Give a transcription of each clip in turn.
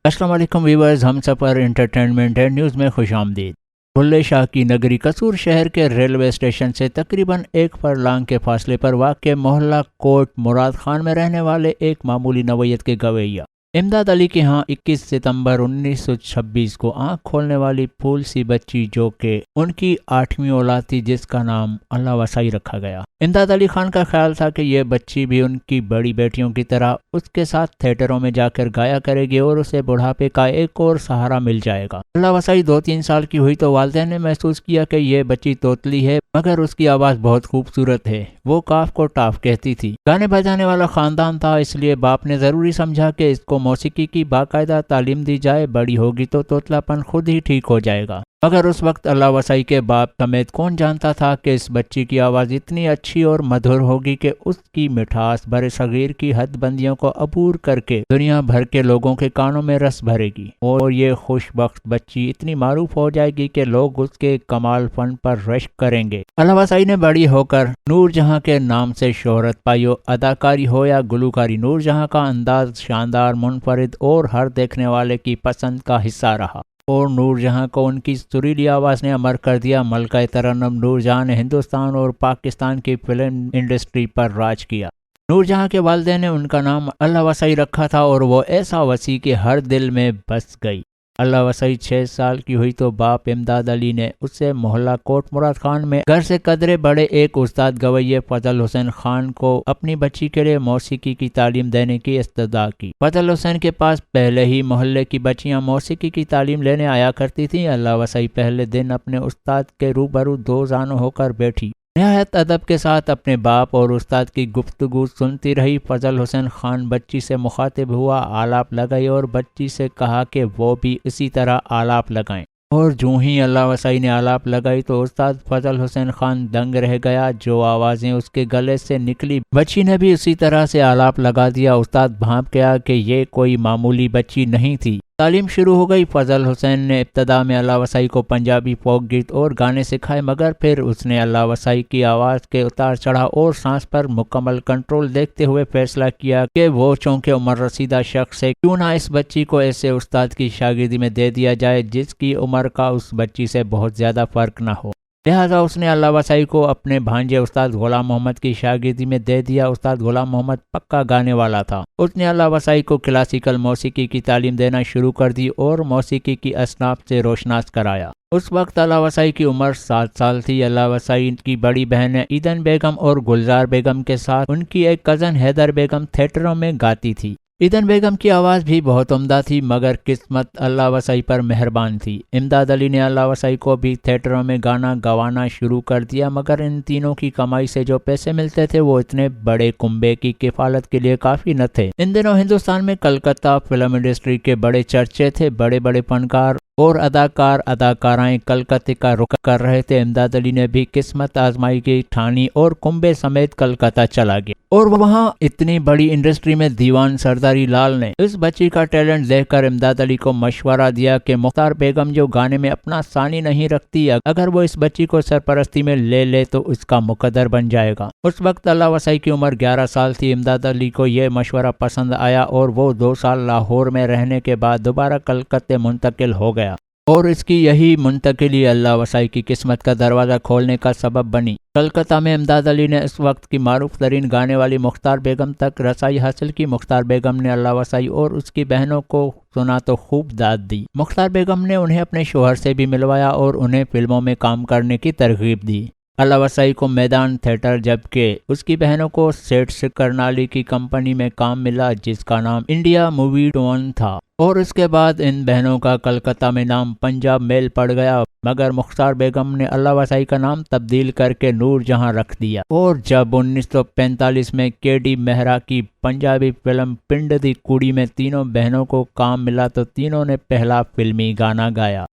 السلام علیکم ویورز، ہم سفر انٹرٹینمنٹ اینڈ نیوز میں خوش آمدید۔ بھلے شاہ کی نگری قصور شہر کے ریلوے اسٹیشن سے تقریباً 1 فرلانگ کے فاصلے پر واقع محلہ کوٹ مراد خان میں رہنے والے ایک معمولی نوعیت کے گویّا امداد علی کے ہاں 21 ستمبر 1926 کو آنکھ کھولنے والی پھول سی بچی جو کہ ان کی 8ویں اولاد تھی، جس کا نام اللہ وسائی رکھا گیا۔ امداد علی خان کا خیال تھا کہ یہ بچی بھی ان کی بڑی بیٹیوں کی طرح اس کے ساتھ تھیٹروں میں جا کر گایا کرے گی اور اسے بڑھاپے کا ایک اور سہارا مل جائے گا۔ اللہ وسائی 2-3 سال کی ہوئی تو والدین نے محسوس کیا کہ یہ بچی توتلی ہے، مگر اس کی آواز بہت خوبصورت ہے۔ وہ کاف کو ٹاف کہتی تھی۔ گانے بجانے والا خاندان تھا، اس لیے باپ نے ضروری سمجھا کہ اس کو موسیقی کی باقاعدہ تعلیم دی جائے، بڑی ہوگی تو توتلا پن خود ہی ٹھیک ہو جائے گا۔ مگر اس وقت اللہ وسائی کے باپ سمیت کون جانتا تھا کہ اس بچی کی آواز اتنی اچھی اور مدھر ہوگی کہ اس کی مٹھاس برِ صغیر کی حد بندیوں کو عبور کر کے دنیا بھر کے لوگوں کے کانوں میں رس بھرے گی، اور یہ خوش بخت بچی اتنی معروف ہو جائے گی کہ لوگ اس کے کمال فن پر رشک کریں گے۔ اللہ وسائی نے بڑی ہو کر نور جہاں کے نام سے شہرت پائی۔ اداکاری ہو یا گلوکاری، نور جہاں کا انداز شاندار، منفرد اور ہر دیکھنے والے کی پسند کا حصہ رہا، اور نور جہاں کو ان کی سریلی آواز نے امر کر دیا۔ ملکہ ترنم نور جہاں نے ہندوستان اور پاکستان کی فلم انڈسٹری پر راج کیا۔ نور جہاں کے والدین نے ان کا نام اللہ وسائی رکھا تھا اور وہ ایسا وسیع کہ ہر دل میں بس گئی۔ اللہ وسائی 6 سال کی ہوئی تو باپ امداد علی نے اسے محلہ کوٹ مراد خان میں گھر سے قدرے بڑے ایک استاد گویے فضل حسین خان کو اپنی بچی کے لیے موسیقی کی تعلیم دینے کی استدعا کی۔ فضل حسین کے پاس پہلے ہی محلے کی بچیاں موسیقی کی تعلیم لینے آیا کرتی تھیں۔ اللہ وسائی پہلے دن اپنے استاد کے روبرو 2 زانو ہو کر بیٹھی، نہایت ادب کے ساتھ اپنے باپ اور استاد کی گفتگو سنتی رہی۔ فضل حسین خان بچی سے مخاطب ہوا، آلاپ لگائی اور بچی سے کہا کہ وہ بھی اسی طرح آلاپ لگائیں، اور جوں ہی اللہ وسائی نے آلاپ لگائی تو استاد فضل حسین خان دنگ رہ گیا۔ جو آوازیں اس کے گلے سے نکلی، بچی نے بھی اسی طرح سے آلاپ لگا دیا۔ استاد بھانپ گیا کہ یہ کوئی معمولی بچی نہیں تھی۔ تعلیم شروع ہو گئی۔ فضل حسین نے ابتدا میں اللہ وسائی کو پنجابی فوک گیت اور گانے سکھائے، مگر پھر اس نے اللہ وسائی کی آواز کے اتار چڑھاؤ اور سانس پر مکمل کنٹرول دیکھتے ہوئے فیصلہ کیا کہ وہ چونکہ عمر رسیدہ شخص ہے، کیوں نہ اس بچی کو ایسے استاد کی شاگردی میں دے دیا جائے جس کی عمر کا اس بچی سے بہت زیادہ فرق نہ ہو۔ لہٰذا اس نے اللہ وسائی کو اپنے بھانجے استاد غلام محمد کی شاگردی میں دے دیا۔ استاد غلام محمد پکا گانے والا تھا۔ اس نے اللہ وسائی کو کلاسیکل موسیقی کی تعلیم دینا شروع کر دی اور موسیقی کی اصناف سے روشناس کرایا۔ اس وقت اللہ وسائی کی عمر 7 سال تھی۔ اللہ وسائی کی بڑی بہن ایدن بیگم اور گلزار بیگم کے ساتھ ان کی ایک کزن حیدر بیگم تھیٹروں میں گاتی تھی۔ ایدن بیگم کی آواز بھی بہت عمدہ تھی، مگر قسمت اللہ وسائی پر مہربان تھی۔ امداد علی نے اللہ وسائی کو بھی تھیٹروں میں گانا گوانا شروع کر دیا، مگر ان تینوں کی کمائی سے جو پیسے ملتے تھے وہ اتنے بڑے کنبے کی کفالت کے لیے کافی نہ تھے۔ ان دنوں ہندوستان میں کلکتہ فلم انڈسٹری کے بڑے چرچے تھے۔ بڑے بڑے فنکار اور اداکارائیں کلکتہ کا رخ کر رہے تھے۔ امداد علی نے بھی قسمت آزمائی کی ٹھانی اور کنبے سمیت کلکتہ چلا گیا، اور وہاں اتنی بڑی انڈسٹری میں دیوان سرداری لال نے اس بچی کا ٹیلنٹ دیکھ کر امداد علی کو مشورہ دیا کہ مختار بیگم جو گانے میں اپنا ثانی نہیں رکھتی، اگر وہ اس بچی کو سرپرستی میں لے تو اس کا مقدر بن جائے گا۔ اس وقت اللہ وسائی کی عمر 11 سال تھی۔ امداد علی کو یہ مشورہ پسند آیا اور وہ 2 سال لاہور میں رہنے کے بعد دوبارہ کلکتہ منتقل ہو گیا، اور اس کی یہی منتقلی اللہ وسائی کی قسمت کا دروازہ کھولنے کا سبب بنی۔ کلکتہ میں امداد علی نے اس وقت کی معروف ترین گانے والی مختار بیگم تک رسائی حاصل کی۔ مختار بیگم نے اللہ وسائی اور اس کی بہنوں کو سنا تو خوب داد دی۔ مختار بیگم نے انہیں اپنے شوہر سے بھی ملوایا اور انہیں فلموں میں کام کرنے کی ترغیب دی۔ اللہ وسائی کو میدان تھیٹر جبکہ اس کی بہنوں کو سیٹس کرنالی کی کمپنی میں کام ملا جس کا نام انڈیا مووی ٹون تھا، اور اس کے بعد ان بہنوں کا کلکتہ میں نام پنجاب میل پڑ گیا، مگر مختار بیگم نے اللہ وسائی کا نام تبدیل کر کے نور جہاں رکھ دیا۔ اور جب 1945 میں کے ڈی مہرا کی پنجابی فلم پنڈ دی کوڑی میں تینوں بہنوں کو کام ملا تو تینوں نے پہلا فلمی گانا گایا۔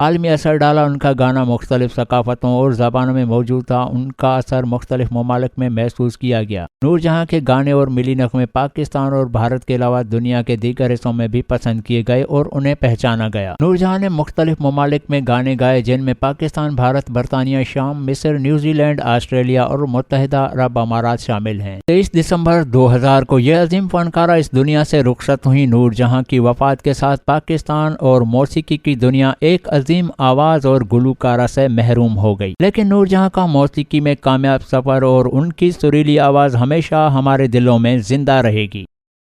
عالمی اثر ڈالا۔ ان کا گانا مختلف ثقافتوں اور زبانوں میں موجود تھا۔ ان کا اثر مختلف ممالک میں محسوس کیا گیا۔ نور جہاں کے گانے اور ملی نغمے پاکستان اور بھارت کے علاوہ دنیا کے دیگر حصوں میں بھی پسند کیے گئے اور انہیں پہچانا گیا۔ نور جہاں نے مختلف ممالک میں گانے گائے جن میں پاکستان، بھارت، برطانیہ، شام، مصر، نیوزی لینڈ، آسٹریلیا اور متحدہ عرب امارات شامل ہیں۔ 23 دسمبر 2000 کو یہ عظیم فنکارہ اس دنیا سے رخصت ہوئی۔ نور جہاں کی وفات کے ساتھ پاکستان اور موسیقی کی دنیا ایک عظیم آواز اور گلوکارہ سے محروم ہو گئی، لیکن نور جہاں کا موسیقی میں کامیاب سفر اور ان کی سریلی آواز ہمیشہ ہمارے دلوں میں زندہ رہے گی۔